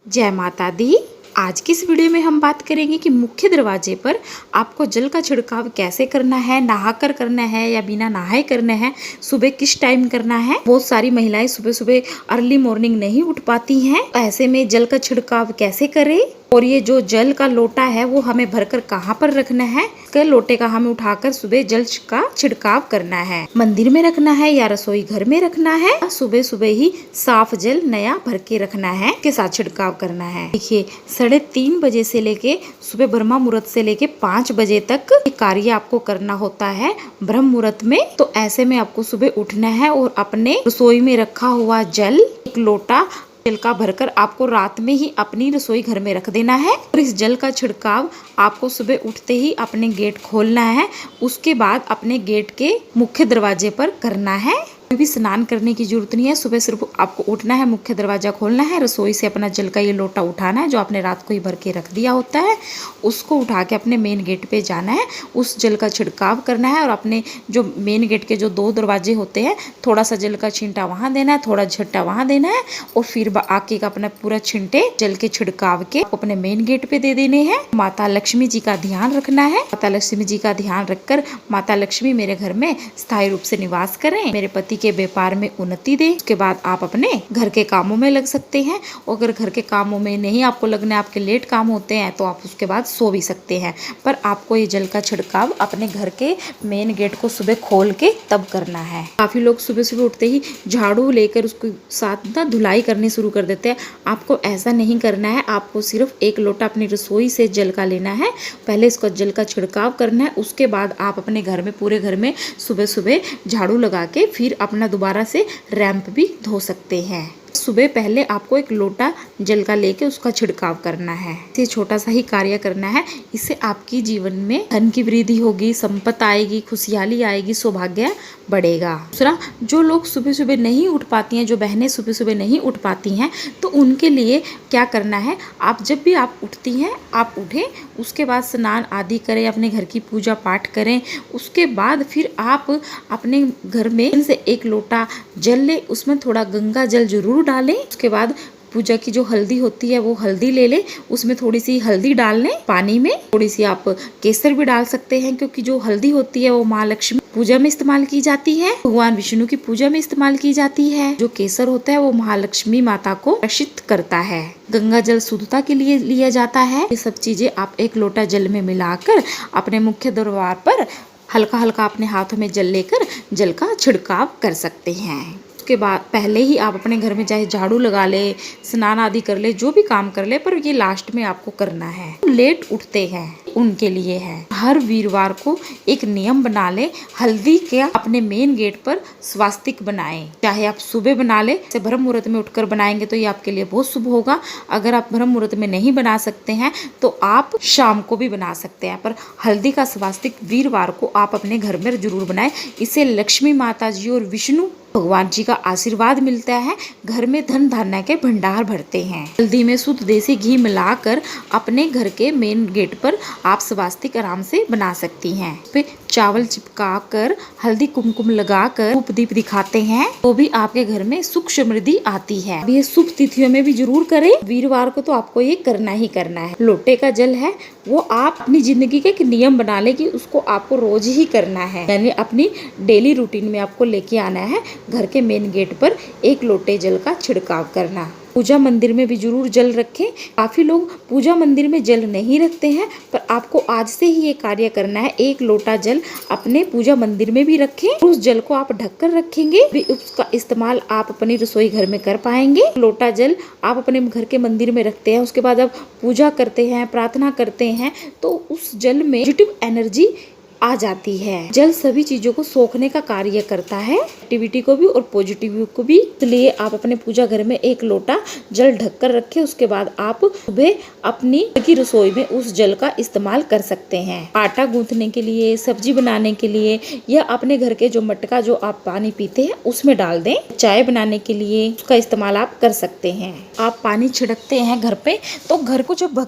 जय माता दी। आज की इस वीडियो में हम बात करेंगे कि मुख्य दरवाजे पर आपको जल का छिड़काव कैसे करना है, नहाकर करना है या बिना नहाए करना है, सुबह किस टाइम करना है। बहुत सारी महिलाएं सुबह सुबह अर्ली मॉर्निंग नहीं उठ पाती हैं, ऐसे में जल का छिड़काव कैसे करें और ये जो जल का लोटा है वो हमें भरकर कहाँ पर रखना है, के लोटे का हमें उठाकर सुबह जल का छिड़काव करना है। मंदिर में रखना है या रसोई घर में रखना है। सुबह सुबह ही साफ जल नया भर के रखना है, के साथ छिड़काव करना है। देखिए 3:30 बजे से लेके सुबह ब्रह्म मुहूर्त से लेके 5 बजे तक ये कार्य आपको करना होता है ब्रह्म मुहूर्त में। तो ऐसे में आपको सुबह उठना है और अपने रसोई में रखा हुआ जल एक लोटा जल का भरकर आपको रात में ही अपनी रसोई घर में रख देना है और इस जल का छिड़काव आपको सुबह उठते ही अपने गेट खोलना है। उसके बाद अपने गेट के मुख्य दरवाजे पर करना है। कोई भी स्नान करने की जरूरत नहीं है, सुबह सिर्फ आपको उठना है, मुख्य दरवाजा खोलना है, रसोई से अपना जल का ये लोटा उठाना है जो आपने रात को ही भर के रख दिया होता है, उसको उठा के अपने मेन गेट पे जाना है, उस जल का छिड़काव करना है और अपने जो मेन गेट के जो 2 दरवाजे होते हैं थोड़ा सा जल का छींटा वहाँ देना है, थोड़ा झट्टा वहाँ देना है और फिर आके का अपना पूरा छिंटे जल के छिड़काव के अपने मेन गेट पे दे देने हैं। माता लक्ष्मी जी का ध्यान रखना है। माता लक्ष्मी जी का ध्यान रखकर माता लक्ष्मी मेरे घर में स्थायी रूप से निवास करें, मेरे पति के व्यापार में उन्नति दे। उसके बाद आप अपने घर के कामों में लग सकते हैं और अगर घर के कामों में नहीं आपको लगना है, आपके लेट काम होते हैं, तो आप उसके बाद सो भी सकते हैं। पर आपको ये जल का छिड़काव अपने घर के मेन गेट को सुबह खोल के तब करना है। काफी लोग सुबह सुबह उठते ही झाड़ू लेकर उसको साथ ना धुलाई करनी शुरू कर देते हैं। आपको ऐसा नहीं करना है। आपको सिर्फ एक लोटा अपनी रसोई से जल का लेना है, पहले इसको जल का छिड़काव करना है, उसके बाद आप अपने घर में पूरे घर में सुबह सुबह झाड़ू लगा के फिर अपना दोबारा से रैंप भी धो सकते हैं। सुबह पहले आपको एक लोटा जल का लेके उसका छिड़काव करना है। ये छोटा सा ही कार्य करना है, इससे आपकी जीवन में धन की वृद्धि होगी, संपत्ति आएगी, खुशहाली आएगी, सौभाग्य बढ़ेगा। दूसरा, जो लोग सुबह सुबह नहीं उठ पाती हैं, जो बहनें सुबह सुबह नहीं उठ पाती हैं, तो उनके लिए क्या करना है, आप जब भी आप उठती हैं आप उठें, उसके बाद स्नान आदि करें, अपने घर की पूजा पाठ करें, उसके बाद फिर आप अपने घर में से एक लोटा जल ले, उसमें थोड़ा गंगा जल जरूर डालें। उसके बाद पूजा की जो हल्दी होती है वो हल्दी ले लें, उसमें थोड़ी सी हल्दी डाल लें पानी में, थोड़ी सी आप केसर भी डाल सकते हैं क्योंकि जो हल्दी होती है वो माँ लक्ष्मी पूजा में इस्तेमाल की जाती है, भगवान विष्णु की पूजा में इस्तेमाल की जाती है। जो केसर होता है वो महालक्ष्मी माता को आकर्षित करता है। गंगा जल शुद्धता के लिए लिया जाता है। ये सब चीजें आप एक लोटा जल में मिलाकर अपने मुख्य द्वार पर हल्का हल्का अपने हाथों में जल लेकर जल का छिड़काव कर सकते हैं। के बाद पहले ही आप अपने घर में चाहे झाड़ू लगा ले, स्नान आदि कर ले, जो भी काम कर ले, पर ये लास्ट में आपको करना है। लेट उठते हैं उनके लिए है, हर वीरवार को एक नियम बना ले, हल्दी के अपने मेन गेट पर स्वास्तिक बनाएं। चाहे आप सुबह बना ले, से ब्रह्म मुहूर्त में उठकर बनाएंगे तो ये आपके लिए बहुत शुभ होगा। अगर आप ब्रह्म मुहूर्त में नहीं बना सकते हैं तो आप शाम को भी बना सकते हैं, पर हल्दी का स्वास्तिक वीरवार को आप अपने घर में जरूर बनाएं। इससे लक्ष्मी माता जी और विष्णु भगवान जी का आशीर्वाद मिलता है, घर में धन धान्य के भंडार भरते हैं। हल्दी में शुद्ध देसी घी मिलाकर अपने घर के मेन गेट पर आप स्वास्तिक आराम से बना सकती हैं। फिर चावल चिपका कर हल्दी कुमकुम लगाकर धूप दीप दिखाते हैं तो भी आपके घर में सुख समृद्धि आती है। ये शुभ तिथियों में भी जरूर करें। वीरवार को तो आपको ये करना ही करना है। लोटे का जल है वो आप अपनी जिंदगी का एक नियम बना ले कि उसको आपको रोज ही करना है, यानी अपनी डेली रूटीन में आपको लेके आना है। घर के मेन गेट पर एक लोटे जल का छिड़काव करना। पूजा मंदिर में भी जरूर जल रखें। काफी लोग पूजा मंदिर में जल नहीं रखते हैं, पर आपको आज से ही ये कार्य करना है। एक लोटा जल अपने पूजा मंदिर में भी रखें, उस जल को आप ढककर रखेंगे, भी उसका इस्तेमाल आप अपनी रसोई घर में कर पाएंगे। लोटा जल आप अपने घर के मंदिर में रखते हैं, उसके बाद आप पूजा करते हैं, प्रार्थना करते हैं, तो उस जल में पॉजिटिव एनर्जी आ जाती है। जल सभी चीजों को सोखने का कार्य करता है, एक्टिविटी को भी और पॉजिटिव को भी। इसलिए आप अपने पूजा घर में एक लोटा जल ढककर रखें। उसके बाद आप सुबह अपनी की रसोई में उस जल का इस्तेमाल कर सकते हैं। आटा गूंथने के लिए, सब्जी बनाने के लिए, या अपने घर के जो मटका जो आप पानी पीते हैं उसमें डाल दें। चाय बनाने के लिए उसका इस्तेमाल आप कर सकते हैं। आप पानी छिड़कते हैं घर पे, तो घर को जब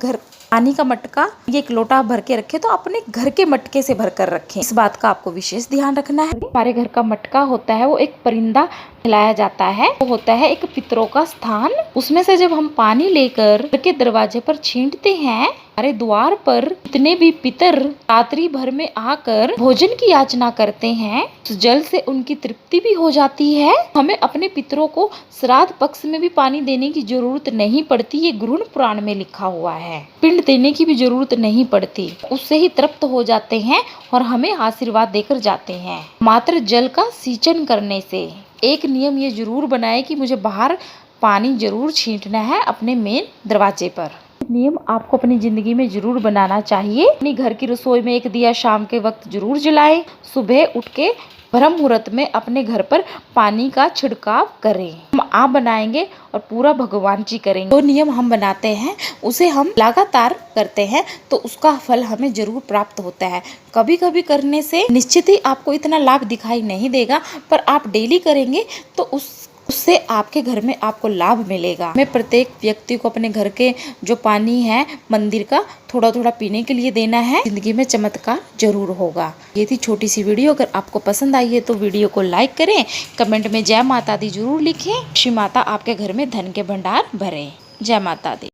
पानी का मटका ये एक लोटा भर के रखे तो अपने घर के मटके से भर कर रखें। इस बात का आपको विशेष ध्यान रखना है। हमारे घर का मटका होता है वो एक परिंदा खिलाया जाता है वो होता है एक पितरों का स्थान। उसमें से जब हम पानी लेकर घर के दरवाजे पर छींटते हैं, हमारे द्वार पर जितने भी पितर रात्रि भर में आकर भोजन की याचना करते हैं, उस जल से उनकी तृप्ति भी हो जाती है। हमें अपने पितरों को श्राद्ध पक्ष में भी पानी देने की जरूरत नहीं पड़ती, ये गरुड़ पुराण में लिखा हुआ है। पिंड देने की भी जरूरत नहीं पड़ती, उससे ही तृप्त हो जाते हैं और हमें आशीर्वाद देकर जाते हैं। मात्र जल का सिंचन करने से एक नियम ये जरूर बनाए कि मुझे बाहर पानी जरूर छींटना है अपने मेन दरवाजे पर। नियम आपको अपनी जिंदगी में जरूर बनाना चाहिए। अपनी घर की रसोई में एक दिया शाम के वक्त जरूर जलाएं। सुबह उठ के ब्रह्म मुहूर्त में अपने घर पर पानी का छिड़काव करें। हम आप बनाएंगे और पूरा भगवान जी करेंगे। जो नियम हम बनाते हैं उसे हम लगातार करते हैं तो उसका फल हमें जरूर प्राप्त होता है। कभी कभी करने से निश्चित ही आपको इतना लाभ दिखाई नहीं देगा, पर आप डेली करेंगे तो उससे आपके घर में आपको लाभ मिलेगा। मैं प्रत्येक व्यक्ति को अपने घर के जो पानी है मंदिर का थोड़ा थोड़ा पीने के लिए देना है। जिंदगी में चमत्कार जरूर होगा। ये थी छोटी सी वीडियो। अगर आपको पसंद आई है तो वीडियो को लाइक करें, कमेंट में जय माता दी जरूर लिखें। श्री माता आपके घर में धन के भंडार भरे। जय माता दी।